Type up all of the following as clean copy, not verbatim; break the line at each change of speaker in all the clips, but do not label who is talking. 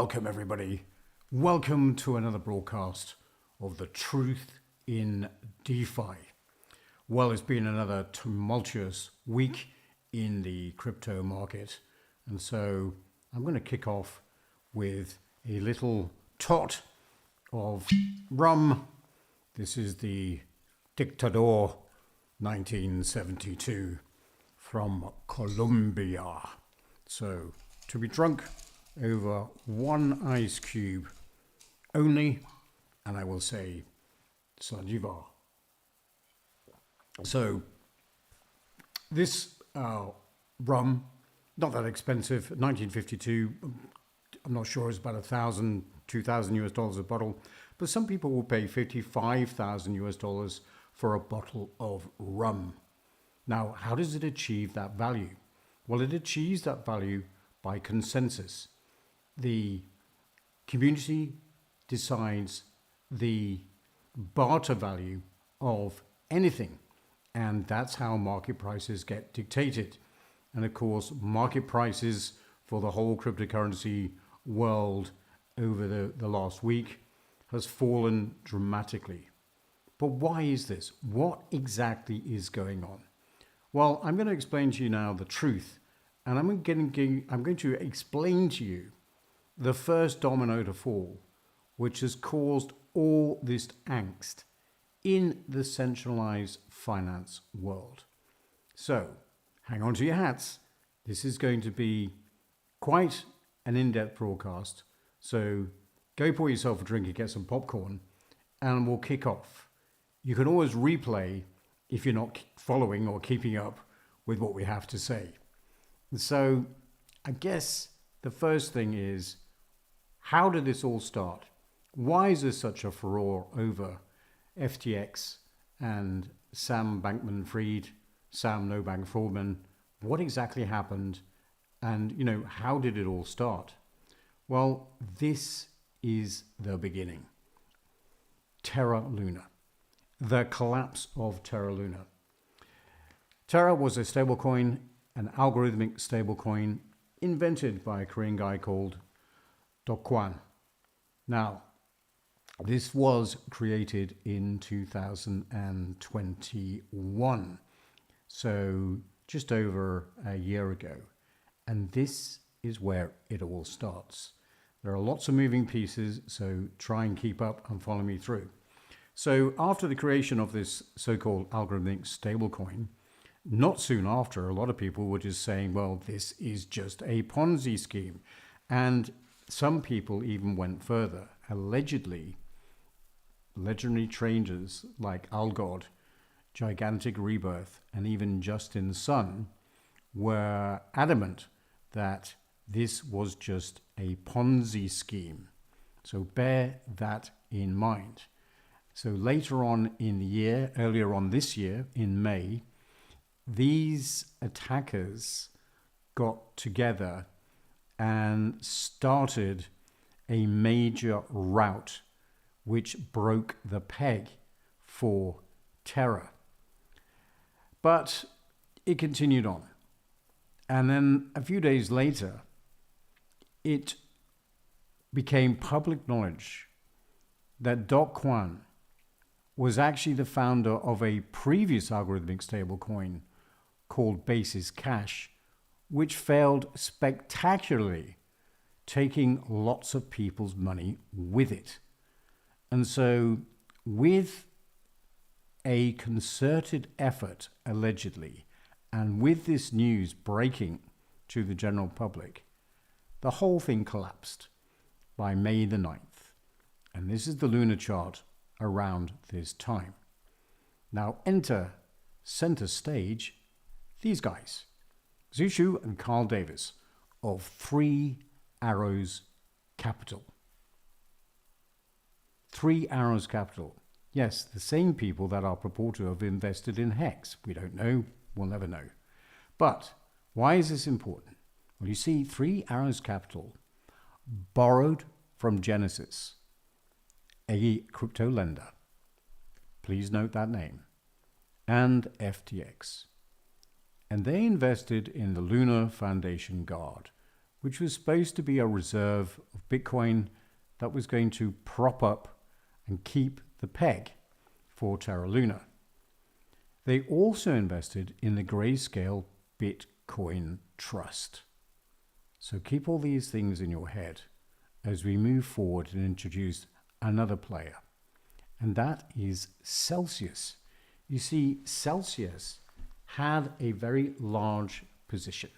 welcome everybody. Welcome to another broadcast of The Truth in DeFi. Well, it's been another tumultuous week in the crypto market. And so I'm going to kick off with a little tot of rum. This is the Dictador 1972 from Colombia. So to be drunk over one ice cube only, and I will say Sanjivar. So this rum, not that expensive, 1952, I'm not sure, it's about $1,000, $2,000 a bottle, but some people will pay $55,000 for a bottle of rum. Now, how does it achieve that value? Well, it achieves that value by consensus. The community decides the barter value of anything, and that's how market prices get dictated. And of course, market prices for the whole cryptocurrency world over the last week has fallen dramatically. But why is this? What exactly is going on? Well, I'm going to explain to you now the truth, and I'm going to explain to you the first domino to fall, which has caused all this angst in the centralized finance world. So, hang on to your hats. This is going to be quite an in-depth broadcast. So, go pour yourself a drink and get some popcorn, and we'll kick off. You can always replay if you're not following or keeping up with what we have to say. So, I guess the first thing is, how did this all start? Why is there such a furore over FTX and Sam Bankman-Fried, Sam No Bank-Friedman? What exactly happened? And, how did it all start? Well, this is the beginning. Terra Luna. The collapse of Terra Luna. Terra was a stablecoin, an algorithmic stablecoin invented by a Korean guy called Kwon. Now, this was created in 2021, so just over a year ago. And this is where it all starts. There are lots of moving pieces, so try and keep up and follow me through. So after the creation of this so-called algorithmic stablecoin, not soon after, a lot of people were just saying, well, this is just a Ponzi scheme. And some people even went further. Allegedly, legendary traders like Algod, Gigantic Rebirth, and even Justin Sun were adamant that this was just a Ponzi scheme. So bear that in mind. So later on in the year, earlier on this year, in May, these attackers got together and started a major rout which broke the peg for Terra. But it continued on. And then a few days later, it became public knowledge that Kwon was actually the founder of a previous algorithmic stablecoin called Basis Cash, which failed spectacularly, taking lots of people's money with it. And so, with a concerted effort, allegedly, and with this news breaking to the general public, the whole thing collapsed by May the 9th. And this is the lunar chart around this time. Now enter center stage these guys, Zushu and Carl Davis of 3 Arrows Capital. 3 Arrows Capital. Yes, the same people that are purported to have invested in Hex. We don't know, we'll never know. But why is this important? Well, you see, 3 Arrows Capital borrowed from Genesis, a crypto lender. Please note that name. And FTX. And they invested in the Lunar Foundation Guard, which was supposed to be a reserve of Bitcoin that was going to prop up and keep the peg for Terra Luna. They also invested in the Grayscale Bitcoin Trust. So keep all these things in your head as we move forward and introduce another player. And that is Celsius. You see, Celsius had a very large position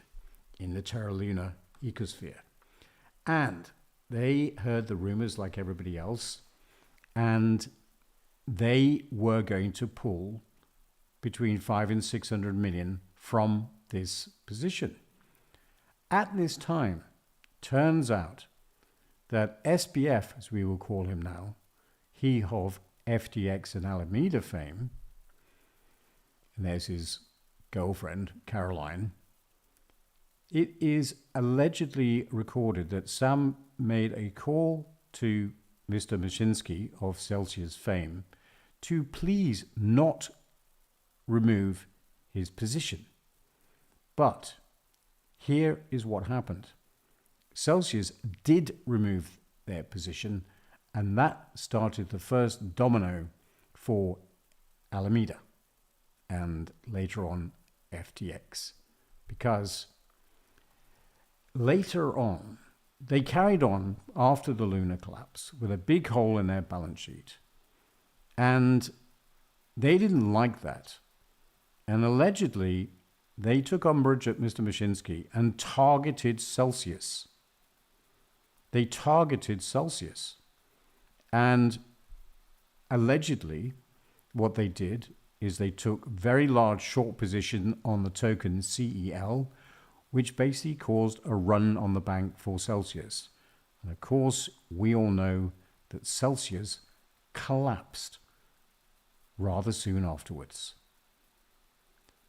in the Terra Luna ecosphere. And they heard the rumors like everybody else, and they were going to pull between 500 and 600 million from this position. At this time, turns out that SBF, as we will call him now, he of FTX and Alameda fame, and there's his girlfriend, Caroline, it is allegedly recorded that Sam made a call to Mr. Mashinsky of Celsius fame to please not remove his position. But here is what happened. Celsius did remove their position, and that started the first domino for Alameda and later on FTX, because later on they carried on after the Luna collapse with a big hole in their balance sheet, and they didn't like that, and allegedly they took umbrage at Mr. Mashinsky and targeted Celsius. They targeted Celsius. And allegedly, what they did is they took very large short position on the token CEL, which basically caused a run on the bank for Celsius. And of course, we all know that Celsius collapsed rather soon afterwards.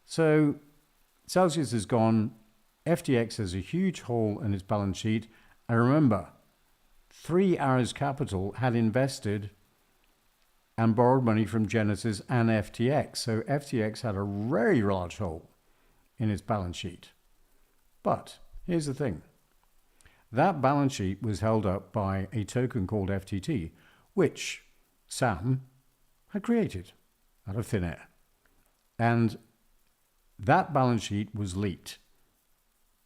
So Celsius is gone. FTX has a huge hole in its balance sheet. And remember, 3 Arrows Capital had invested and borrowed money from Genesis and FTX. So FTX had a very large hole in its balance sheet. But here's the thing. That balance sheet was held up by a token called FTT, which Sam had created out of thin air. And that balance sheet was leaked.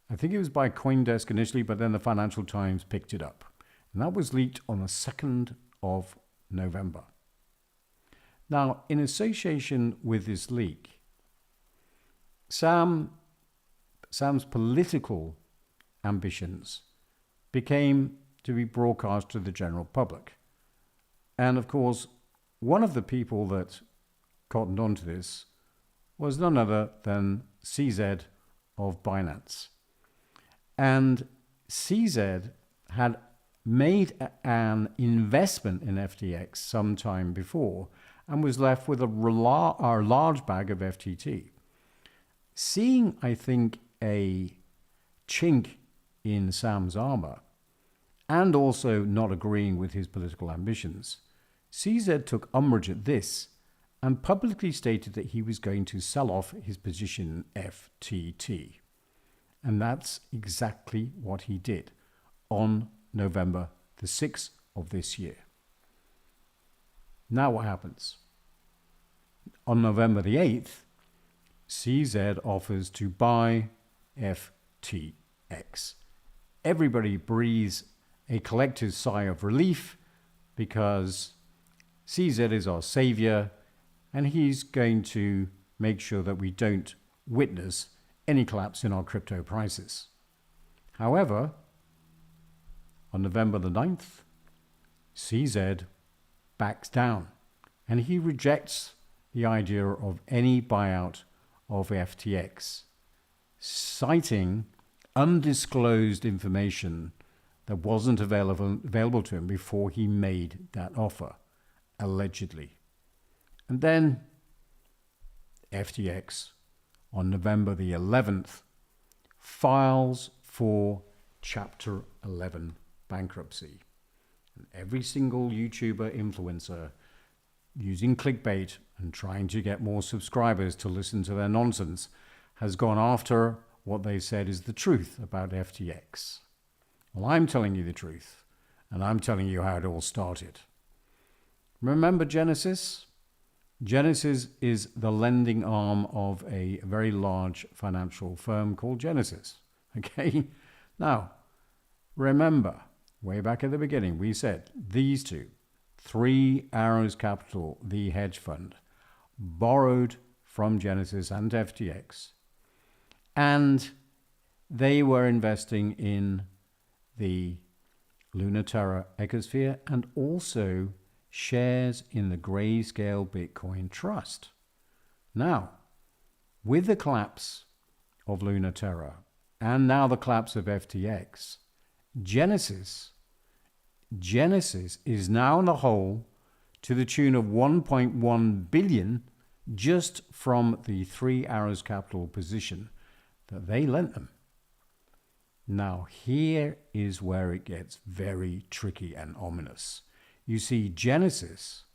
I think it was by CoinDesk initially, but then the Financial Times picked it up. And that was leaked on the 2nd of November. Now, in association with this leak, Sam's political ambitions became to be broadcast to the general public. And of course, one of the people that cottoned onto this was none other than CZ of Binance. And CZ had made an investment in FTX some time before and was left with a large bag of FTT. Seeing, I think, a chink in Sam's armor and also not agreeing with his political ambitions, CZ took umbrage at this and publicly stated that he was going to sell off his position in FTT. And that's exactly what he did on November the 6th of this year. Now what happens? On November the 8th, CZ offers to buy FTX. Everybody breathes a collective sigh of relief because CZ is our savior and he's going to make sure that we don't witness any collapse in our crypto prices. However, on November the 9th, CZ backs down and he rejects the idea of any buyout of FTX, citing undisclosed information that wasn't available to him before he made that offer, allegedly. And then FTX, on November the 11th, files for Chapter 11 bankruptcy. And every single YouTuber influencer using clickbait and trying to get more subscribers to listen to their nonsense has gone after what they said is the truth about FTX. Well, I'm telling you the truth, and I'm telling you how it all started. Remember Genesis? Genesis is the lending arm of a very large financial firm called Genesis. Okay? Now, remember, way back at the beginning, we said these two, Three Arrows Capital, the hedge fund, borrowed from Genesis and FTX, and they were investing in the Luna Terra ecosphere and also shares in the Grayscale Bitcoin Trust. Now, with the collapse of Luna Terra and now the collapse of FTX, Genesis is now in the hole to the tune of 1.1 billion just from the Three Arrows Capital position that they lent them. Now, here is where it gets very tricky and ominous. You see, Genesis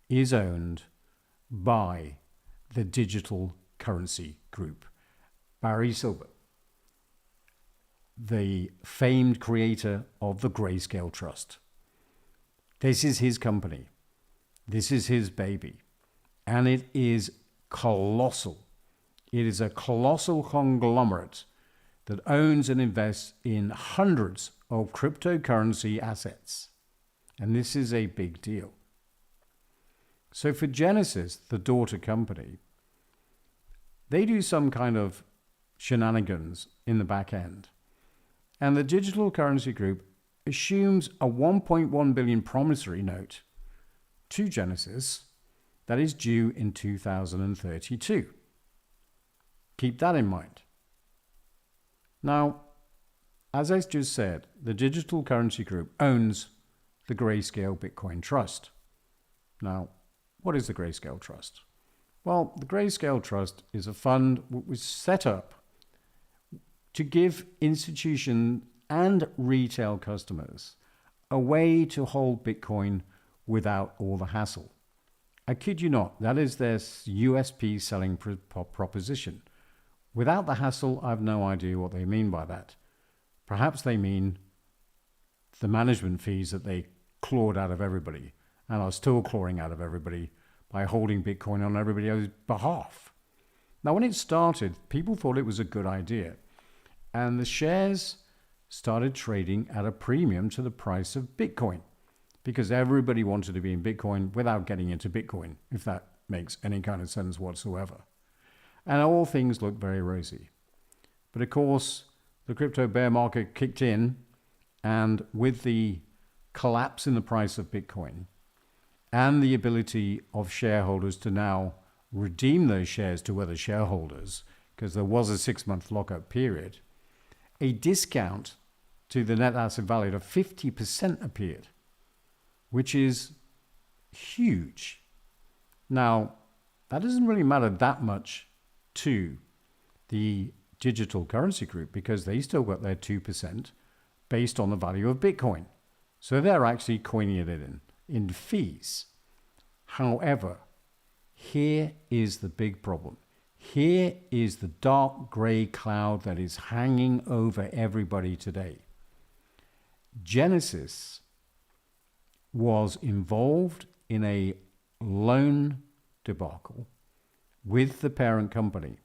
is owned by the digital currency group. Barry Silbert, the famed creator of the Grayscale Trust. This is his company. This is his baby. And it is colossal. It is a colossal conglomerate that owns and invests in hundreds of cryptocurrency assets. And this is a big deal. So for Genesis, the daughter company, they do some kind of shenanigans in the back end. And the digital currency group assumes a 1.1 billion promissory note to Genesis that is due in 2032. Keep that in mind. Now, as I just said, the digital currency group owns the Grayscale Bitcoin Trust. Now, what is the Grayscale Trust? Well, the Grayscale Trust is a fund that was set up to give institutions and retail customers a way to hold Bitcoin without all the hassle. I kid you not, that is their USP selling proposition. Without the hassle, I have no idea what they mean by that. Perhaps they mean the management fees that they clawed out of everybody and are still clawing out of everybody by holding Bitcoin on everybody else's behalf. Now, when it started, people thought it was a good idea. And the shares started trading at a premium to the price of Bitcoin because everybody wanted to be in Bitcoin without getting into Bitcoin, if that makes any kind of sense whatsoever. And all things looked very rosy. But of course, the crypto bear market kicked in, and with the collapse in the price of Bitcoin and the ability of shareholders to now redeem those shares to other shareholders, because there was a 6-month lockup period, a discount to the net asset value of 50% appeared, which is huge. Now, that doesn't really matter that much to the digital currency group because they still got their 2% based on the value of Bitcoin. So they're actually coining it in fees. However, here is the big problem. Here is the dark gray cloud that is hanging over everybody today. Genesis was involved in a loan debacle with the parent company,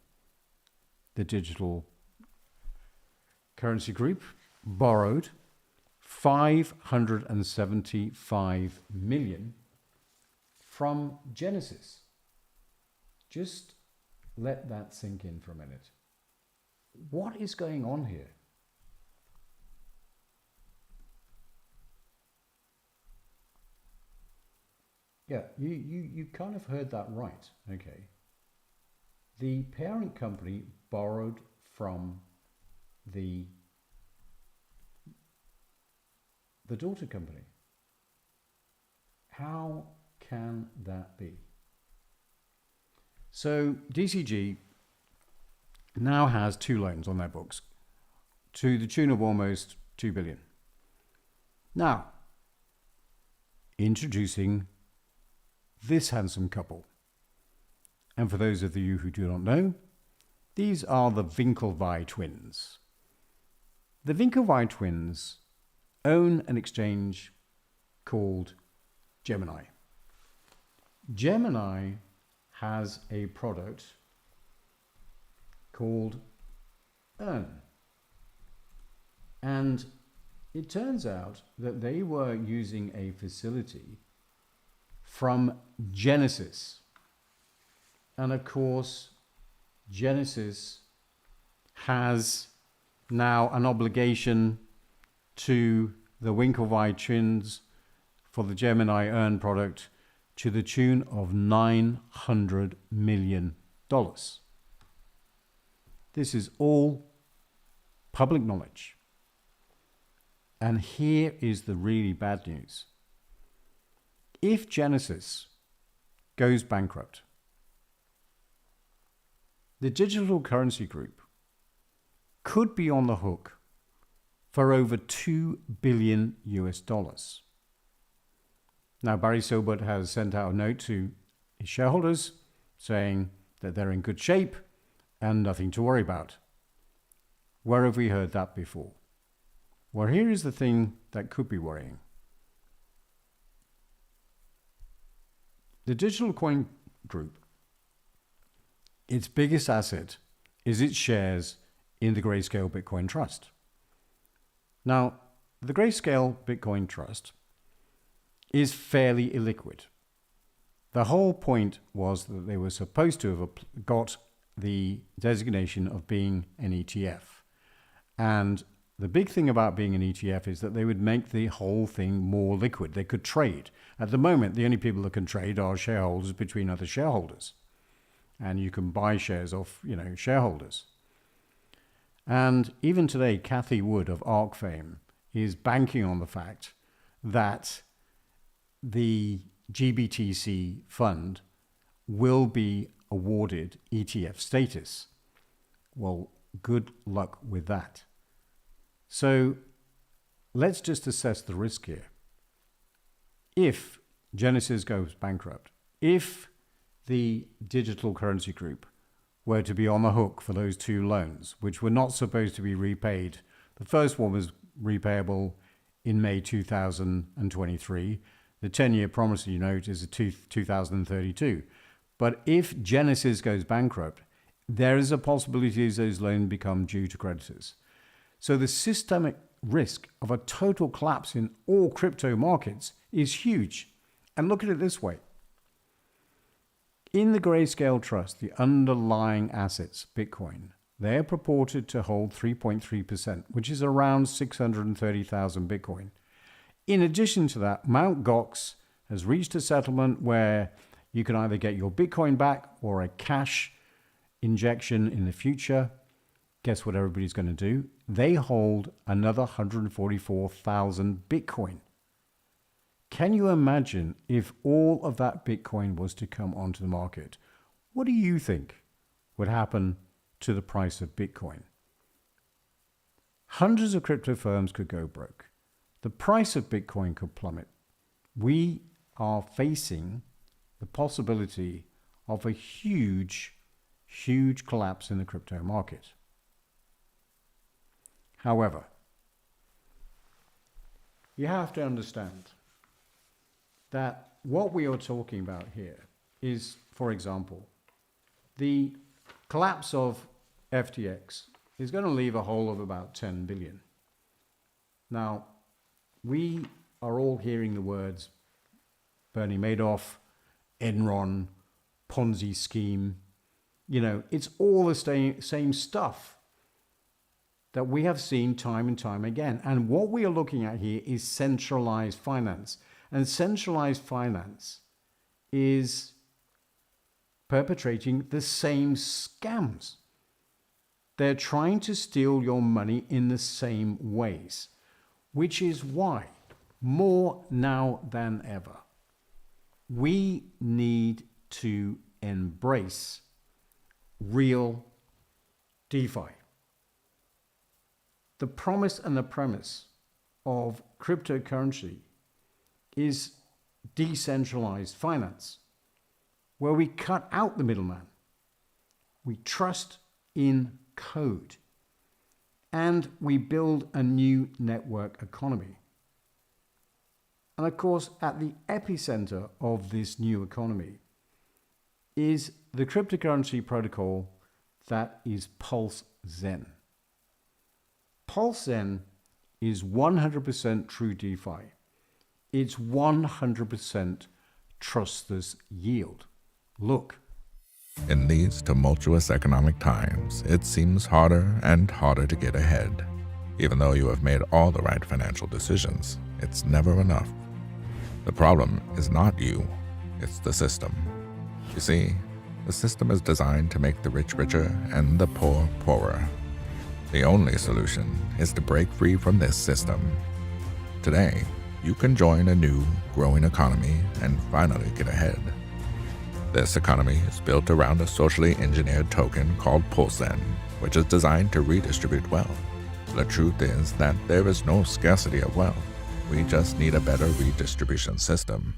the digital currency group, borrowed $575 million from Genesis. Just let that sink in for a minute. What is going on here? Yeah, you kind of heard that right. Okay. The parent company borrowed from the daughter company. How can that be? So DCG now has 2 loans on their books to the tune of almost 2 billion. Now, introducing this handsome couple. And for those of you who do not know, these are the Winklevi twins. The Winklevi twins own an exchange called Gemini. Gemini has a product called Earn. And it turns out that they were using a facility from Genesis. And of course, Genesis has now an obligation to the Winklevi twins for the Gemini Earn product to the tune of $900 million. This is all public knowledge. And here is the really bad news. If Genesis goes bankrupt, the digital currency group could be on the hook for over $2 billion US. Now, Barry Silbert has sent out a note to his shareholders saying that they're in good shape and nothing to worry about. Where have we heard that before? Well, here is the thing that could be worrying. The digital coin group, its biggest asset is its shares in the Grayscale Bitcoin Trust. Now, the Grayscale Bitcoin Trust is fairly illiquid. The whole point was that they were supposed to have got the designation of being an ETF. And the big thing about being an ETF is that they would make the whole thing more liquid. They could trade. At the moment, the only people that can trade are shareholders between other shareholders. And you can buy shares off, shareholders. And even today, Cathie Wood of ARK fame is banking on the fact that the GBTC fund will be awarded ETF status. Well, good luck with that. So let's just assess the risk here. If Genesis goes bankrupt, if the digital currency group were to be on the hook for those two loans, which were not supposed to be repaid, the first one was repayable in May 2023. The 10-year promissory note is 2032. But if Genesis goes bankrupt, there is a possibility those loans become due to creditors. So the systemic risk of a total collapse in all crypto markets is huge. And look at it this way. In the Grayscale Trust, the underlying assets, Bitcoin, they are purported to hold 3.3%, which is around 630,000 Bitcoin. In addition to that, Mt. Gox has reached a settlement where you can either get your Bitcoin back or a cash injection in the future. Guess what everybody's going to do? They hold another 144,000 Bitcoin. Can you imagine if all of that Bitcoin was to come onto the market? What do you think would happen to the price of Bitcoin? Hundreds of crypto firms could go broke. The price of Bitcoin could plummet. We are facing the possibility of a huge collapse in the crypto market. However, you have to understand that what we are talking about here is, for example, the collapse of FTX is going to leave a hole of about 10 billion. Now, we are all hearing the words Bernie Madoff, Enron, Ponzi scheme. It's all the same stuff that we have seen time and time again. And what we are looking at here is centralized finance. And centralized finance is perpetrating the same scams. They're trying to steal your money in the same ways, which is why, more now than ever, we need to embrace real DeFi. The promise and the premise of cryptocurrency is decentralized finance, where we cut out the middleman. We trust in code, and we build a new network economy. And of course, at the epicenter of this new economy is the cryptocurrency protocol that is PulseZen. PulseZen is 100% true DeFi. It's 100% trustless yield. Look.
In these tumultuous economic times, it seems harder and harder to get ahead. Even though you have made all the right financial decisions, it's never enough. The problem is not you, it's the system. You see, the system is designed to make the rich richer and the poor poorer. The only solution is to break free from this system. Today, you can join a new, growing economy and finally get ahead. This economy is built around a socially engineered token called PZEN, which is designed to redistribute wealth. The truth is that there is no scarcity of wealth. We just need a better redistribution system.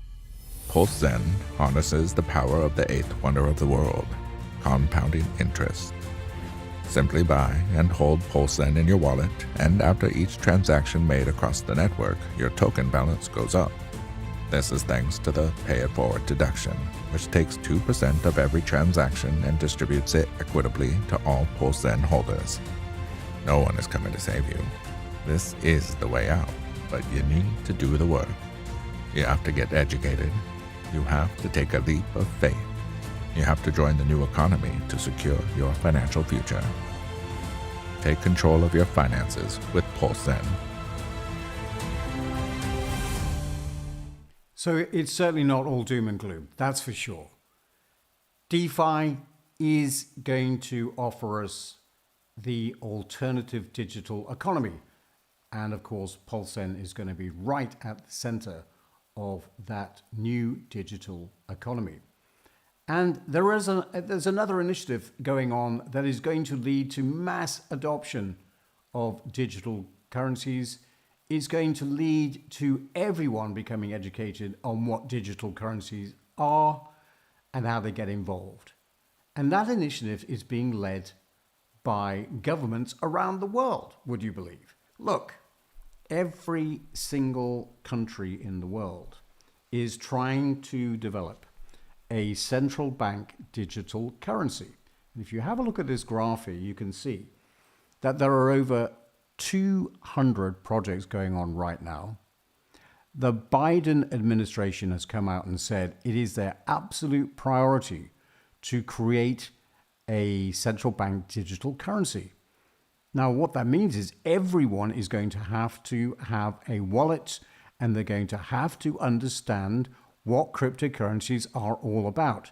PZEN harnesses the power of the eighth wonder of the world, compounding interest. Simply buy and hold PZEN in your wallet, and after each transaction made across the network, your token balance goes up. This is thanks to the pay it forward deduction, which takes 2% of every transaction and distributes it equitably to all PZEN holders. No one is coming to save you. This is the way out, but you need to do the work. You have to get educated. You have to take a leap of faith. You have to join the new economy to secure your financial future. Take control of your finances with PulseZen.
So it's certainly not all doom and gloom, that's for sure. DeFi is going to offer us the alternative digital economy. And of course, PulseZen is going to be right at the center of that new digital economy. And there's another initiative going on that is going to lead to mass adoption of digital currencies. It's going to lead to everyone becoming educated on what digital currencies are and how they get involved. And that initiative is being led by governments around the world, would you believe? Look, every single country in the world is trying to develop a central bank digital currency. And if you have a look at this graph here, you can see that there are over 200 projects going on right now. The Biden administration has come out and said it is their absolute priority to create a central bank digital currency. Now, what that means is everyone is going to have a wallet, and they're going to have to understand what cryptocurrencies are all about.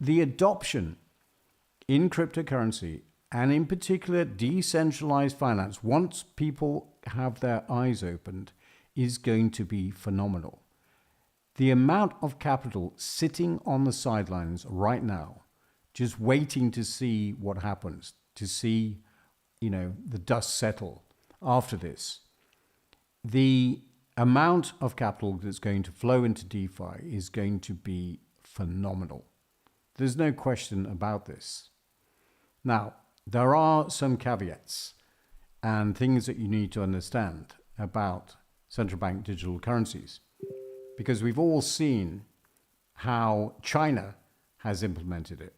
The adoption in cryptocurrency, and in particular decentralized finance, once people have their eyes opened, is going to be phenomenal. The amount of capital sitting on the sidelines right now, just waiting to see what happens, to see, the dust settle after this. The amount of capital that's going to flow into DeFi is going to be phenomenal. There's no question about this. Now, there are some caveats and things that you need to understand about central bank digital currencies, because we've all seen how China has implemented it.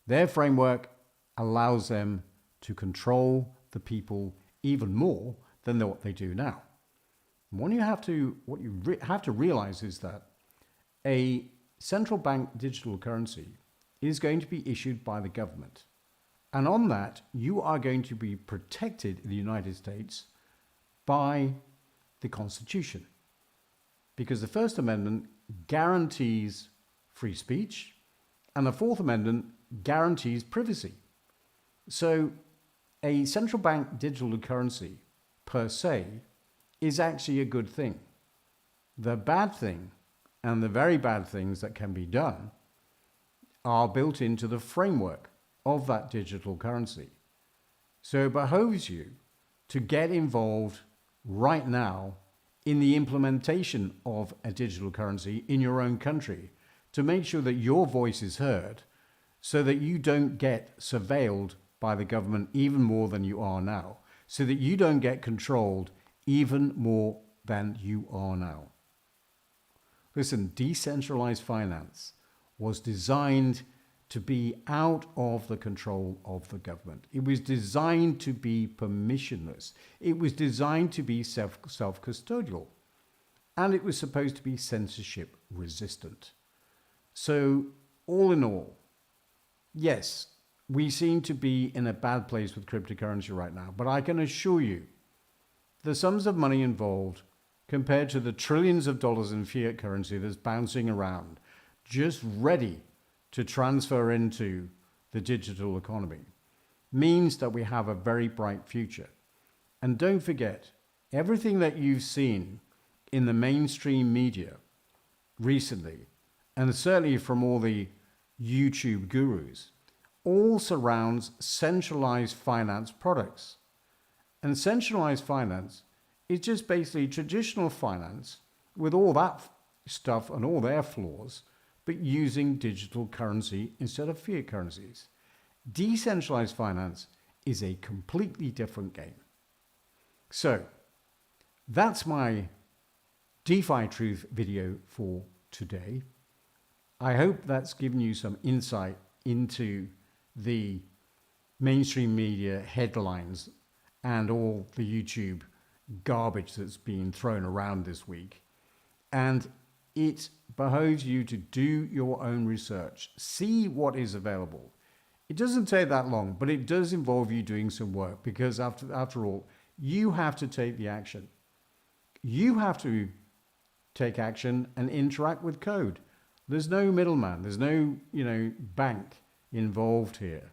Their framework allows them to control the people even more than what they do now. What you have to realize is that a central bank digital currency is going to be issued by the government. And on that, you are going to be protected in the United States by the Constitution. Because the First Amendment guarantees free speech, and the Fourth Amendment guarantees privacy. So a central bank digital currency per se is actually a good thing. The bad thing, and the very bad things that can be done, are built into the framework of that digital currency. So it behoves you to get involved right now in the implementation of a digital currency in your own country to make sure that your voice is heard, so that you don't get surveilled by the government even more than you are now, so that you don't get controlled even more than you are now. Listen, decentralized finance was designed to be out of the control of the government. It was designed to be permissionless. It was designed to be self-custodial. And it was supposed to be censorship resistant. So all in all, yes, we seem to be in a bad place with cryptocurrency right now. But I can assure you, the sums of money involved compared to the trillions of dollars in fiat currency that's bouncing around, just ready to transfer into the digital economy, means that we have a very bright future. And don't forget, everything that you've seen in the mainstream media recently, and certainly from all the YouTube gurus, all surrounds centralized finance products. And centralized finance is just basically traditional finance with all that stuff and all their flaws, but using digital currency instead of fiat currencies. Decentralized finance is a completely different game. So that's my DeFi Truth video for today. I hope that's given you some insight into the mainstream media headlines and all the YouTube garbage that's been thrown around this week. And it behoves you to do your own research. See what is available. It doesn't take that long, but it does involve you doing some work because after all, you have to take the action. You have to take action and interact with code. There's no middleman. There's no, bank involved here.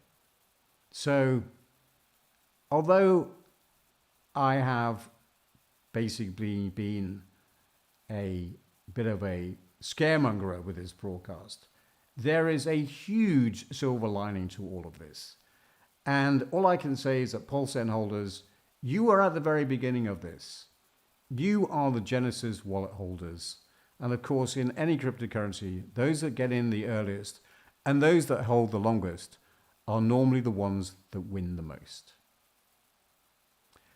So, although I have basically been a bit of a scaremonger with this broadcast, there is a huge silver lining to all of this. And all I can say is that PulseN holders, you are at the very beginning of this. You are the Genesis wallet holders. And of course, in any cryptocurrency, those that get in the earliest and those that hold the longest are normally the ones that win the most.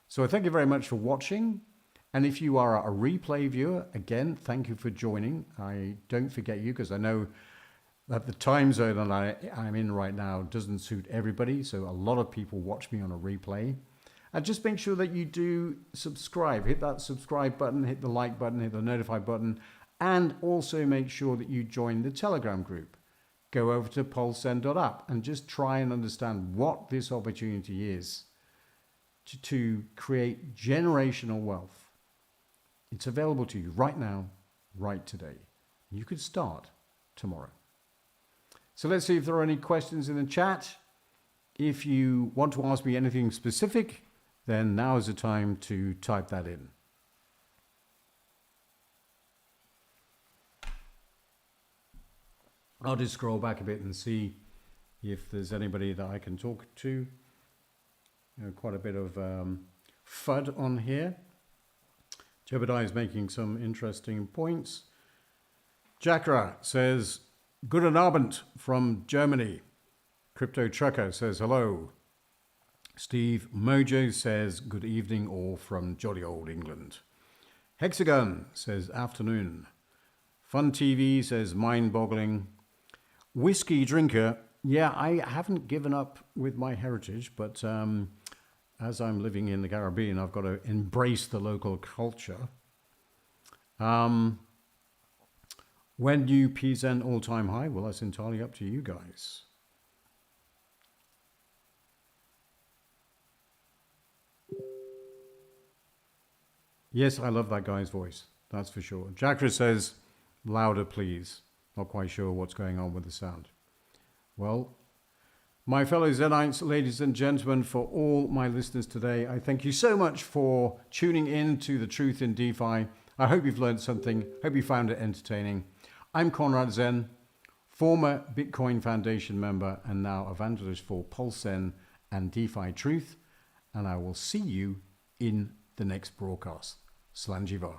So thank you very much for watching. And if you are a replay viewer, again, thank you for joining. I don't forget you because I know that the time zone that I'm in right now doesn't suit everybody. So a lot of people watch me on a replay. And just make sure that you do subscribe. Hit that subscribe button, hit the like button, hit the notify button, and also make sure that you join the Telegram group. Go over to PulseN.app and just try and understand what this opportunity is to create generational wealth. It's available to you right now, right today. You could start tomorrow. So let's see if there are any questions in the chat. If you want to ask me anything specific, then now is the time to type that in. I'll just scroll back a bit and see if there's anybody that I can talk to. Quite a bit of FUD on here. Jebediah is making some interesting points. Jakra says, Guten Abend from Germany. Crypto Trucker says, hello. Steve Mojo says, good evening, all from jolly old England. Hexagon says, afternoon. Fun TV says, mind-boggling. Whiskey Drinker, yeah, I haven't given up with my heritage, but as I'm living in the Caribbean, I've got to embrace the local culture. When do PZEN all-time high? Well, that's entirely up to you guys. Yes, I love that guy's voice. That's for sure. Jakra says, louder, please. Not quite sure what's going on with the sound. Well, my fellow Zenites, ladies and gentlemen, for all my listeners today, I thank you so much for tuning in to The Truth in DeFi. I hope you've learned something. Hope you found it entertaining. I'm Conrad Zen, former Bitcoin Foundation member and now evangelist for PulseN and DeFi Truth. And I will see you in the next broadcast. Slanjivar.